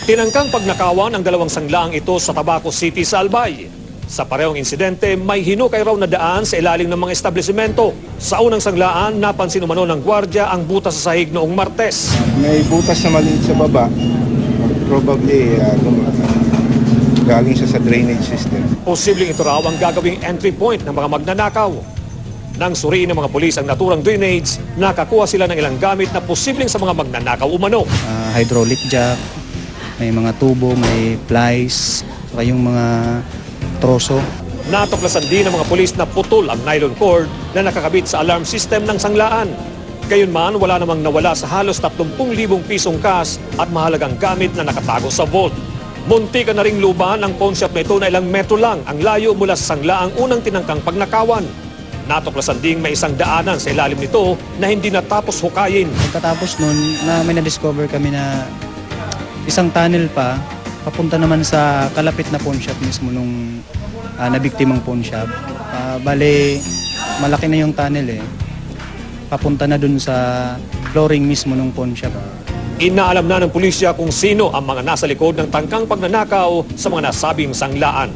Tinangkang pagnakawan ang dalawang sanglaang ito sa Tabaco City sa Albay. Sa parehong insidente, may hinukay raw na daan sa ilalim ng mga establishmento. Sa unang sanglaan, napansin umano ng gwardya ang butas sa sahig noong Martes. May butas na maliit sa baba. Probably galing siya sa drainage system. Posibleng ito raw ang gagawing entry point ng mga magnanakaw. Nang suriin ng mga pulis ang naturang drainage, nakakuha sila ng ilang gamit na posibleng sa mga magnanakaw umano. Hydraulic jack, may mga tubo, may plies, saka yung mga troso. Natuklasan din ng mga pulis na putol ang nylon cord na nakakabit sa alarm system ng sanglaan. Gayunman, wala namang nawala sa halos 30,000 pisong cash at mahalagang gamit na nakatago sa vault. Muntikan na ring luban ang pawn shop na ito na ilang metro lang ang layo mula sa sanglaang unang tinangkang pagnakawan. Natuklasan ding may isang daanan sa ilalim nito na hindi natapos hukayin. Pagkatapos nun, may na-discover kami na isang tunnel pa, papunta naman sa kalapit na pawn shop mismo nung nabiktimang pawn shop. Bale, malaki na yung tunnel eh. Papunta na dun sa flooring mismo ng pawn shop. Inaalam na ng pulisya kung sino ang mga nasa likod ng tangkang pagnanakaw sa mga nasabing sanglaan.